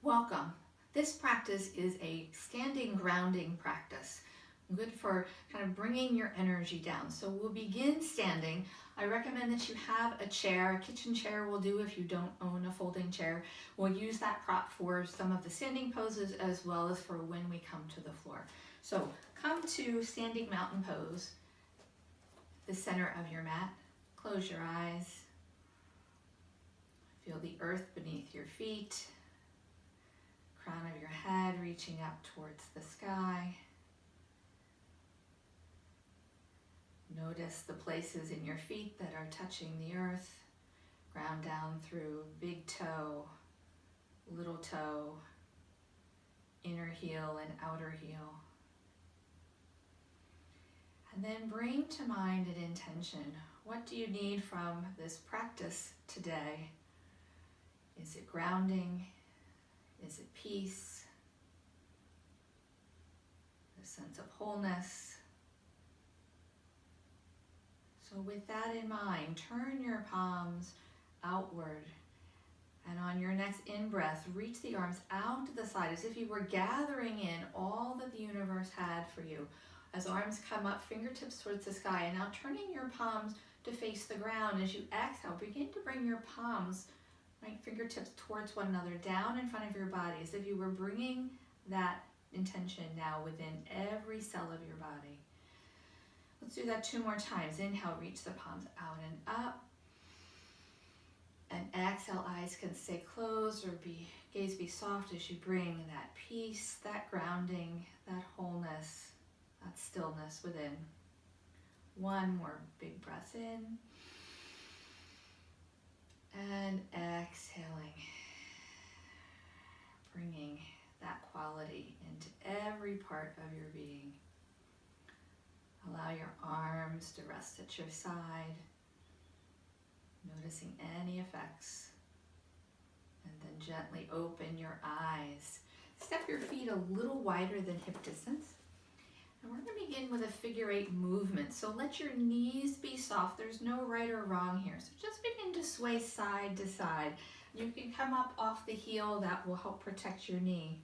Welcome. This practice is a standing grounding practice. Good for kind of bringing your energy down. So we'll begin standing. I recommend that you have a chair. A kitchen chair will do if you don't own a folding chair. We'll use that prop for some of the standing poses as well as for when we come to the floor. So come to standing mountain pose, the center of your mat. Close your eyes. Feel the earth beneath your feet. Crown of your head reaching up towards the sky. Notice the places in your feet that are touching the earth. Ground down through big toe, little toe, inner heel and outer heel. And then bring to mind an intention. What do you need from this practice today? Is it grounding? Is it peace? A sense of wholeness? So with that in mind, turn your palms outward. And on your next in-breath, reach the arms out to the side as if you were gathering in all that the universe had for you. As arms come up, fingertips towards the sky, and now turning your palms to face the ground. As you exhale, begin to bring your palms, right, fingertips towards one another, down in front of your body, as if you were bringing that intention now within every cell of your body. Let's do that 2 more times. Inhale, reach the palms out and up. And exhale, eyes can stay closed or gaze be soft as you bring that peace, that grounding, that wholeness, that stillness within. 1 more big breath in. And exhaling, bringing that quality into every part of your being. Allow your arms to rest at your side, noticing any effects. And then gently open your eyes. Step your feet a little wider than hip distance. And we're going to begin with a figure 8 movement. So let your knees be soft. There's no right or wrong here. So just begin to sway side to side. You can come up off the heel. That will help protect your knee.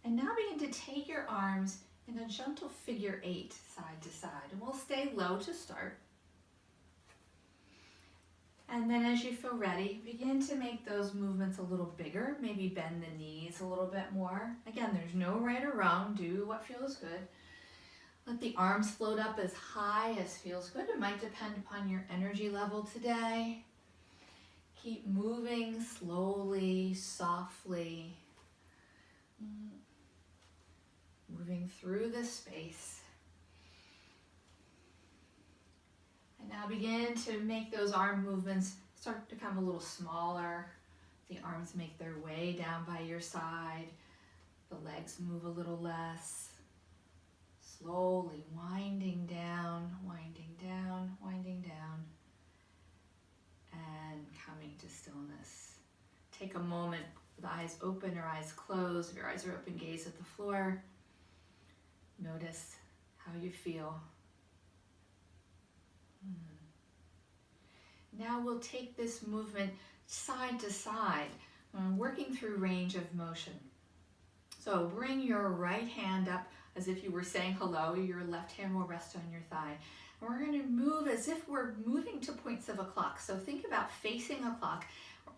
And now begin to take your arms in a gentle figure 8 side to side. And we'll stay low to start. And then as you feel ready, begin to make those movements a little bigger. Maybe bend the knees a little bit more. Again, there's no right or wrong. Do what feels good. Let the arms float up as high as feels good. It might depend upon your energy level today. Keep moving slowly, softly. Moving through the space. And now begin to make those arm movements start to become a little smaller. The arms make their way down by your side. The legs move a little less. Slowly winding down, winding down, winding down. And coming to stillness. Take a moment with eyes open or eyes closed. If your eyes are open, gaze at the floor. Notice how you feel. Now we'll take this movement side to side, working through range of motion. So bring your right hand up as if you were saying hello. Your left hand will rest on your thigh. And we're going to move as if we're moving to points of a clock. So think about facing a clock.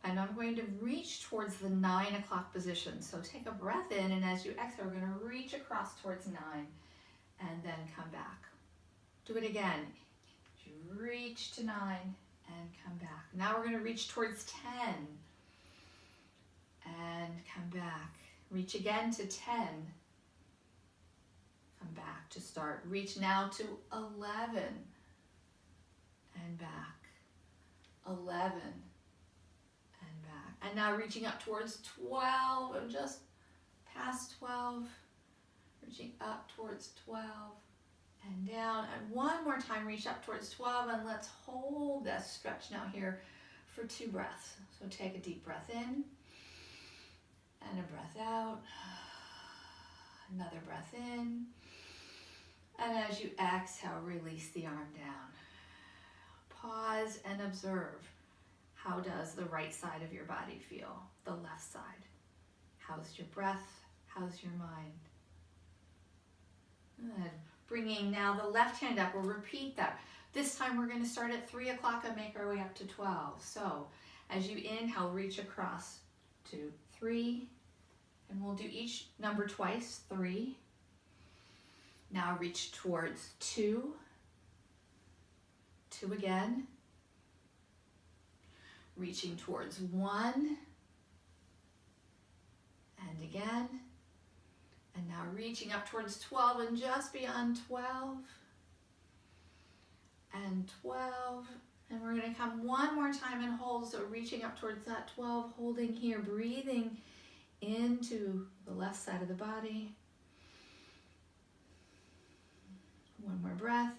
And I'm going to reach towards the 9 o'clock position. So take a breath in, and as you exhale, we're going to reach across towards 9 and then come back. Do it again. You reach to 9 and come back. Now we're going to reach towards 10 and come back. Reach again to 10. Come back to start. Reach now to 11 and back. 11 and back. And now reaching up towards 12 and just past 12. Reaching up towards 12 and down. And 1 more time, reach up towards 12, and let's hold that stretch now here for 2 breaths. So take a deep breath in and a breath out. Another breath in. And as you exhale, release the arm down. Pause and observe How does the right side of your body feel? The left side. How's your breath? How's your mind? Good. Bringing now the left hand up. We'll repeat that. This time we're going to start at 3 o'clock and make our way up to 12. So as you inhale, reach across to 3. And we'll do each number twice. 3. Now reach towards 2. 2 again. Reaching towards 1. And again. And now reaching up towards 12 and just beyond 12. And 12. And we're going to come one more time and hold. So reaching up towards that 12, holding here, breathing into the left side of the body. One more breath.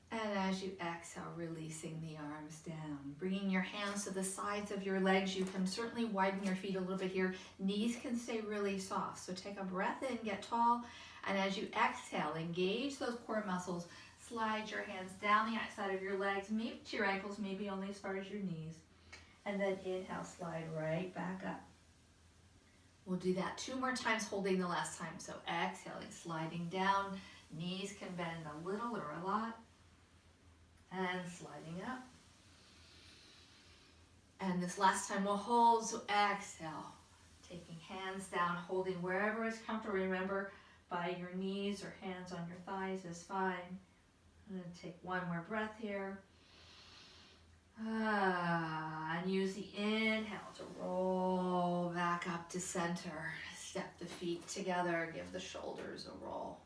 And as you exhale, releasing the arms down. Bringing your hands to the sides of your legs. You can certainly widen your feet a little bit here. Knees can stay really soft. So take a breath in, get tall. And as you exhale, engage those core muscles. Slide your hands down the outside of your legs, maybe to your ankles, maybe only as far as your knees. And then inhale, slide right back up. We'll do that 2 more times, holding the last time. So exhaling, sliding down. Knees can bend a little or a lot. And sliding up. And this last time we'll hold, so exhale. Taking hands down, holding wherever is comfortable. Remember, by your knees or hands on your thighs is fine. I'm going to take one more breath here. And use the inhale to roll back up to center. Step the feet together, give the shoulders a roll.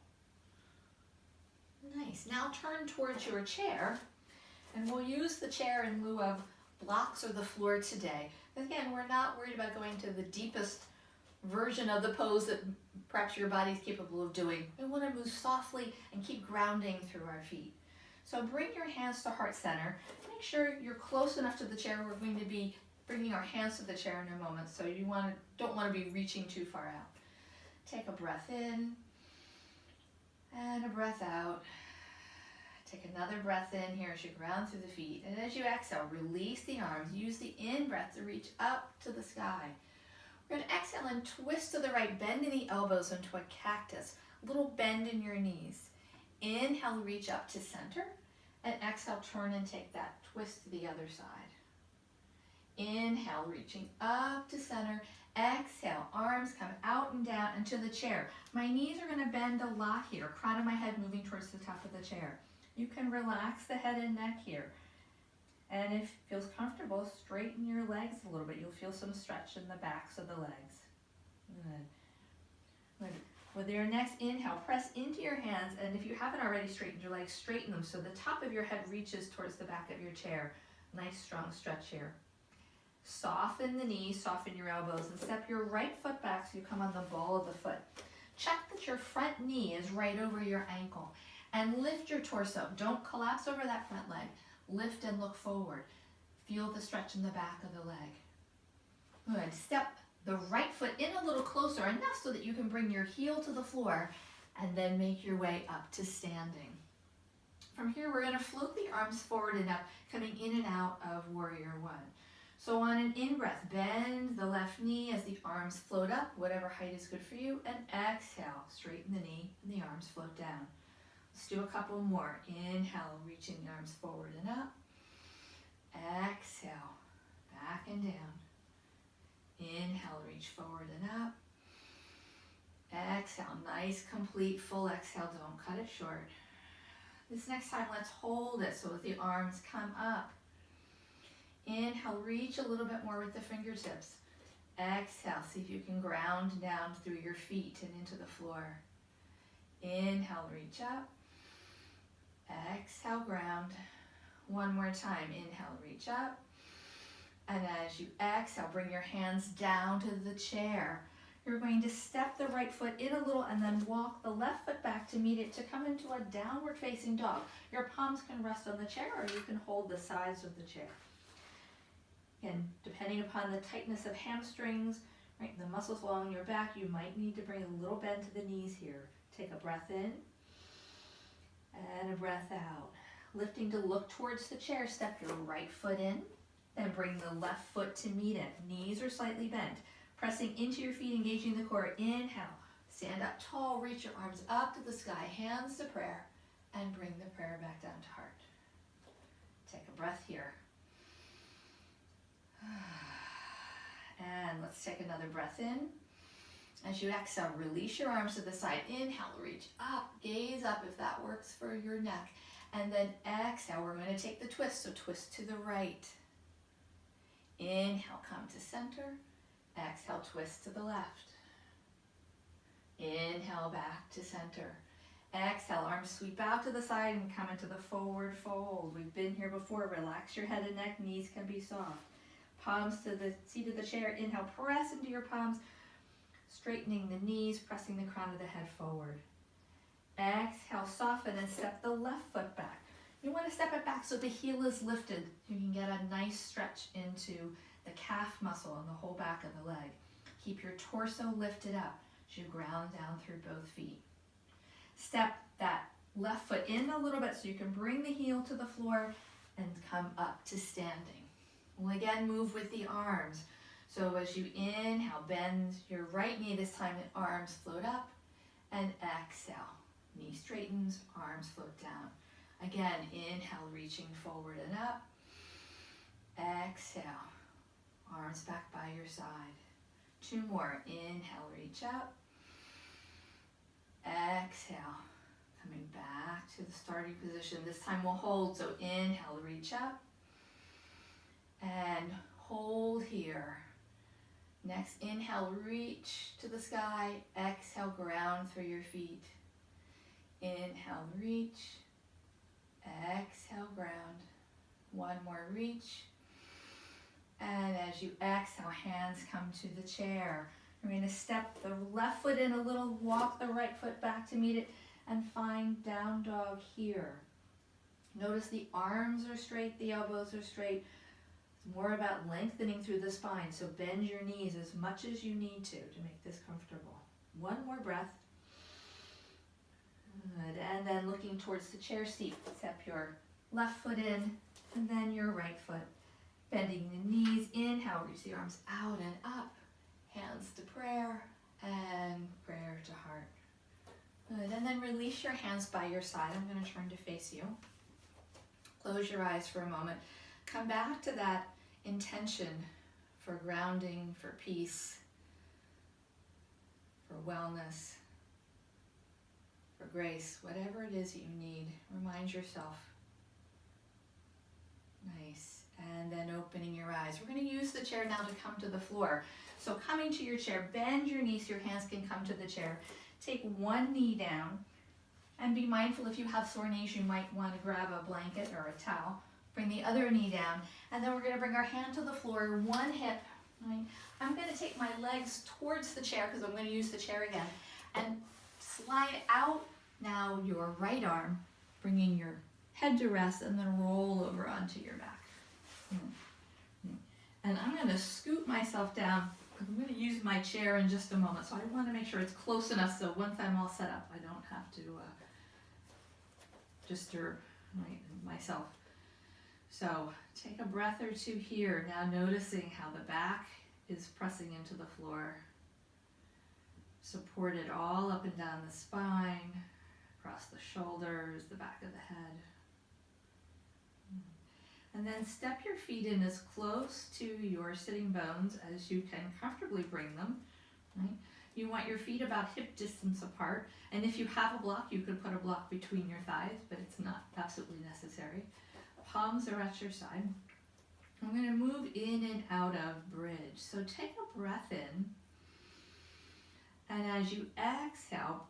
Nice. Now turn towards your chair, and we'll use the chair in lieu of blocks or the floor today. Again, we're not worried about going to the deepest version of the pose that perhaps your body's capable of doing. We want to move softly and keep grounding through our feet. So bring your hands to heart center. Make sure you're close enough to the chair. We're going to be bringing our hands to the chair in a moment, so you don't want to be reaching too far out. Take a breath in and a breath out. Take another breath in here as you ground through the feet. And as you exhale, release the arms. Use the in-breath to reach up to the sky. We're going to exhale and twist to the right, bending the elbows into a cactus. A little bend in your knees. Inhale, reach up to center. And exhale, turn and take that twist to the other side. Inhale, reaching up to center. Exhale, arms come out and down into the chair. My knees are going to bend a lot here. Crown of my head moving towards the top of the chair. You can relax the head and neck here. And if it feels comfortable, straighten your legs a little bit. You'll feel some stretch in the backs of the legs. Good. Good. With your next inhale, press into your hands, and if you haven't already straightened your legs, straighten them so the top of your head reaches towards the back of your chair. Nice strong stretch here. Soften the knees, soften your elbows, and step your right foot back so you come on the ball of the foot. Check that your front knee is right over your ankle. And lift your torso. Don't collapse over that front leg. Lift and look forward. Feel the stretch in the back of the leg. Good. Step the right foot in a little closer, enough so that you can bring your heel to the floor, and then make your way up to standing. From here, we're going to float the arms forward and up, coming in and out of Warrior One. So on an in-breath, bend the left knee as the arms float up, whatever height is good for you, and exhale, straighten the knee, and the arms float down. Let's do a couple more. Inhale, reaching the arms forward and up. Exhale, back and down. Inhale, reach forward and up. Exhale, nice, complete, full exhale. Don't cut it short. This next time, let's hold it so that the arms come up. Inhale, reach a little bit more with the fingertips. Exhale, see if you can ground down through your feet and into the floor. Inhale, reach up. Exhale, ground. One more time. Inhale, reach up. And as you exhale, bring your hands down to the chair. You're going to step the right foot in a little and then walk the left foot back to meet it to come into a downward facing dog. Your palms can rest on the chair, or you can hold the sides of the chair. And depending upon the tightness of hamstrings, right, the muscles along your back, you might need to bring a little bend to the knees here. Take a breath in and a breath out. Lifting to look towards the chair, step your right foot in Then bring the left foot to meet it. Knees are slightly bent. Pressing into your feet, engaging the core. Inhale. Stand up tall, reach your arms up to the sky, hands to prayer, and bring the prayer back down to heart. Take a breath here. And let's take another breath in. As you exhale, release your arms to the side. Inhale, reach up, gaze up if that works for your neck. And then exhale, we're going to take the twist, so twist to the right. Inhale, come to center. Exhale, twist to the left. Inhale, back to center. Exhale, arms sweep out to the side and come into the forward fold. We've been here before. Relax your head and neck, knees can be soft. Palms to the seat of the chair. Inhale, press into your palms, straightening the knees, pressing the crown of the head forward. Exhale, soften and step the left foot back. You want to step it back so the heel is lifted. You can get a nice stretch into the calf muscle and the whole back of the leg. Keep your torso lifted up as you ground down through both feet. Step that left foot in a little bit so you can bring the heel to the floor and come up to standing. We'll again move with the arms. So as you inhale, bend your right knee this time and arms float up, and exhale. Knee straightens, arms float down. Again, inhale, reaching forward and up. Exhale, arms back by your side. 2 more. Inhale, reach up. Exhale, coming back to the starting position. This time we'll hold, so inhale, reach up. And hold here. Next, inhale, reach to the sky. Exhale, ground through your feet. Inhale, reach. Exhale, ground. 1 more, reach. And as you exhale, hands come to the chair. You're going to step the left foot in a little, walk the right foot back to meet it, and find down dog here. Notice the arms are straight, the elbows are straight. It's more about lengthening through the spine, so bend your knees as much as you need to make this comfortable. 1 more breath. Good. And then looking towards the chair seat, step your left foot in, and then your right foot. Bending the knees, inhale, reach the arms out and up. Hands to prayer, and prayer to heart. Good. And then release your hands by your side. I'm going to turn to face you. Close your eyes for a moment. Come back to that intention for grounding, for peace, for wellness, for grace, whatever it is that you need. Remind yourself. Nice. And then opening your eyes. We're going to use the chair now to come to the floor. So coming to your chair, bend your knees so your hands can come to the chair. Take 1 knee down and be mindful if you have sore knees, you might want to grab a blanket or a towel. Bring the other knee down, and then we're going to bring our hand to the floor, 1 hip. Right? I'm going to take my legs towards the chair because I'm going to use the chair again, and slide out now your right arm, bringing your head to rest, and then roll over onto your back. And I'm going to scoot myself down. I'm going to use my chair in just a moment, so I want to make sure it's close enough so once I'm all set up, I don't have to disturb myself. So take a breath or 2 here, now noticing how the back is pressing into the floor. Supported all up and down the spine, across the shoulders, the back of the head. And then step your feet in as close to your sitting bones as you can comfortably bring them. Right? You want your feet about hip distance apart, and if you have a block, you could put a block between your thighs, but it's not absolutely necessary. Palms are at your side. I'm going to move in and out of bridge. So take a breath in, and as you exhale,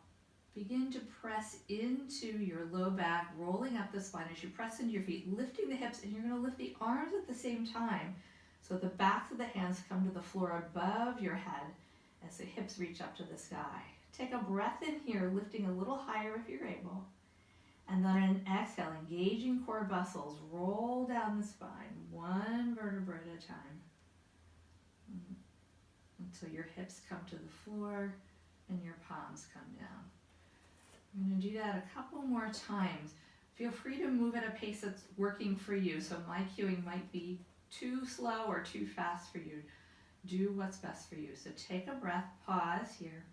begin to press into your low back, rolling up the spine as you press into your feet, lifting the hips, and you're going to lift the arms at the same time. So the backs of the hands come to the floor above your head as the hips reach up to the sky. Take a breath in here, lifting a little higher if you're able. And then an exhale, engaging core muscles, roll down the spine, 1 vertebra at a time. Until your hips come to the floor and your palms come down. I'm going to do that a couple more times. Feel free to move at a pace that's working for you. So my cueing might be too slow or too fast for you. Do what's best for you. So take a breath, pause here.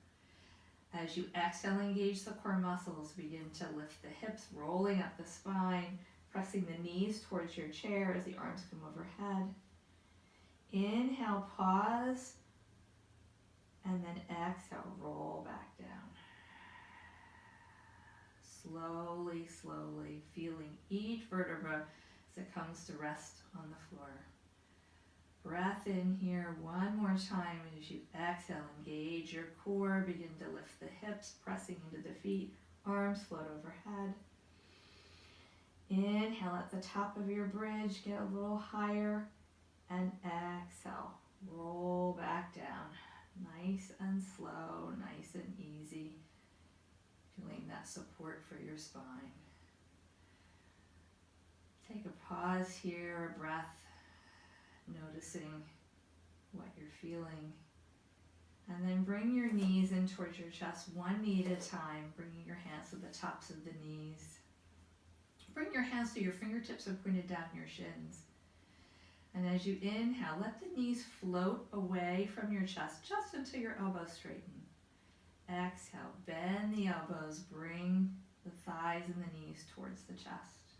As you exhale, engage the core muscles. Begin to lift the hips, rolling up the spine, pressing the knees towards your chair as the arms come overhead. Inhale, pause, and then exhale, roll back down. Slowly, slowly, feeling each vertebra as it comes to rest on the floor. Breath in here one more time, and as you exhale, engage your core, begin to lift the hips, pressing into the feet, arms float overhead. Inhale at the top of your bridge, get a little higher, and exhale, roll back down. Nice and slow, nice and easy. Feeling that support for your spine. Take a pause here, a breath, noticing what you're feeling. And then bring your knees in towards your chest, one knee at a time, bringing your hands to the tops of the knees. Bring your hands so your fingertips are pointed down your shins. And as you inhale, let the knees float away from your chest just until your elbows straighten. Exhale, bend the elbows, bring the thighs and the knees towards the chest.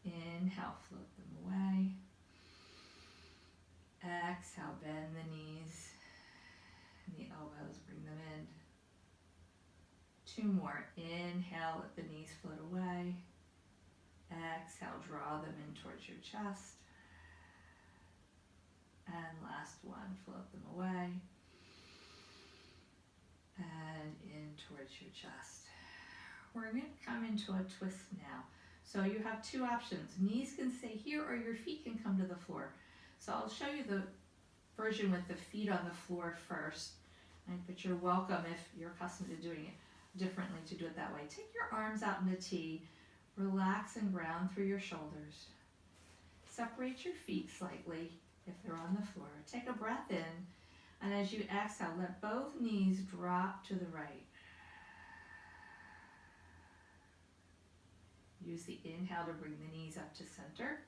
Inhale, float them away. Exhale, bend the knees and the elbows, bring them in. Two more. Inhale, let the knees float away. Exhale, draw them in towards your chest. And last one, float them away. And in towards your chest. We're going to come into a twist now. So you have two options. Knees can stay here or your feet can come to the floor. So I'll show you the version with the feet on the floor first. But you're welcome, if you're accustomed to doing it differently, to do it that way. Take your arms out in a T. Relax and ground through your shoulders. Separate your feet slightly if they're on the floor. Take a breath in, and as you exhale, let both knees drop to the right. Use the inhale to bring the knees up to center.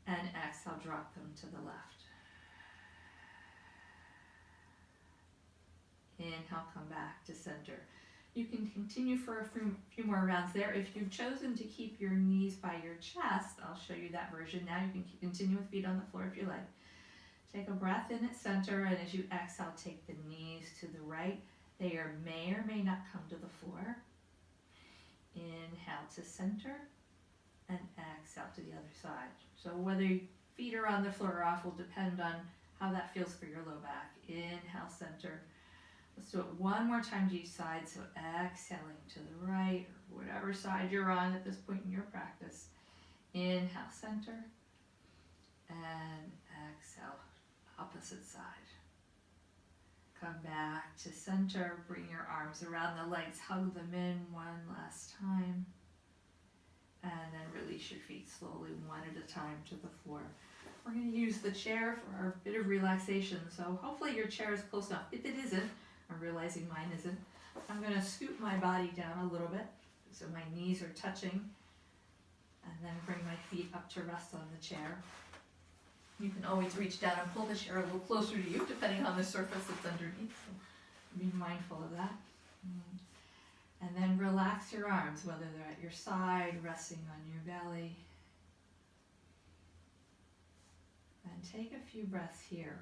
And exhale, drop them to the left. Inhale, come back to center. You can continue for a few more rounds there. If you've chosen to keep your knees by your chest, I'll show you that version now. You can continue with feet on the floor if you like. Take a breath in at center, and as you exhale, take the knees to the right. They may or may not come to the floor. Inhale to center, and exhale to the other side. So whether your feet are on the floor or off will depend on how that feels for your low back. Inhale, center. Let's do it one more time to each side. So exhaling to the right, or whatever side you're on at this point in your practice. Inhale, center, and exhale, opposite side. Come back to center, bring your arms around the legs, hug them in one last time. And then release your feet slowly, one at a time, to the floor. We're going to use the chair for our bit of relaxation. So hopefully your chair is close enough. If it isn't, I'm realizing mine isn't, I'm going to scoot my body down a little bit so my knees are touching, and then bring my feet up to rest on the chair. You can always reach down and pull the chair a little closer to you, depending on the surface that's underneath. So be mindful of that. And then relax your arms, whether they're at your side, resting on your belly. And take a few breaths here.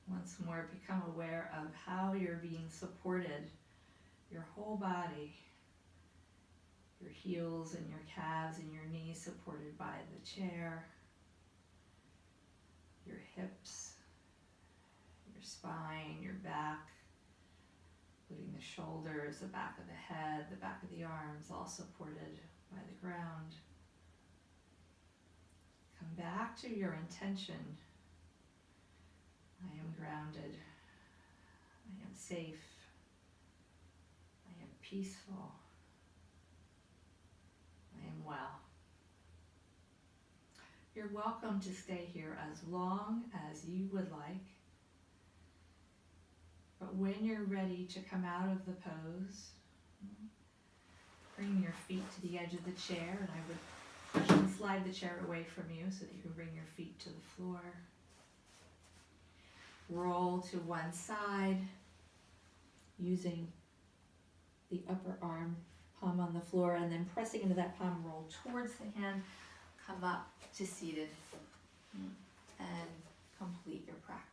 Once more, become aware of how you're being supported, your whole body, your heels and your calves and your knees supported by the chair, your hips, your spine, your back, including the shoulders, the back of the head, the back of the arms, all supported by the ground. Come back to your intention. I am grounded. I am safe. I am peaceful. I am well. You're welcome to stay here as long as you would like. But when you're ready to come out of the pose, Bringing your feet to the edge of the chair, and I would push and slide the chair away from you so that you can bring your feet to the floor. Roll to one side, using the upper arm, palm on the floor, and then pressing into that palm, roll towards the hand, come up to seated, and complete your practice.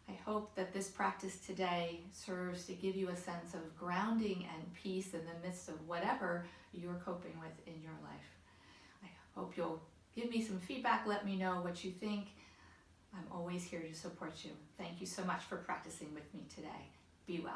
I hope that this practice today serves to give you a sense of grounding and peace in the midst of whatever you're coping with in your life. I hope you'll give me some feedback, let me know what you think. I'm always here to support you. Thank you so much for practicing with me today. Be well.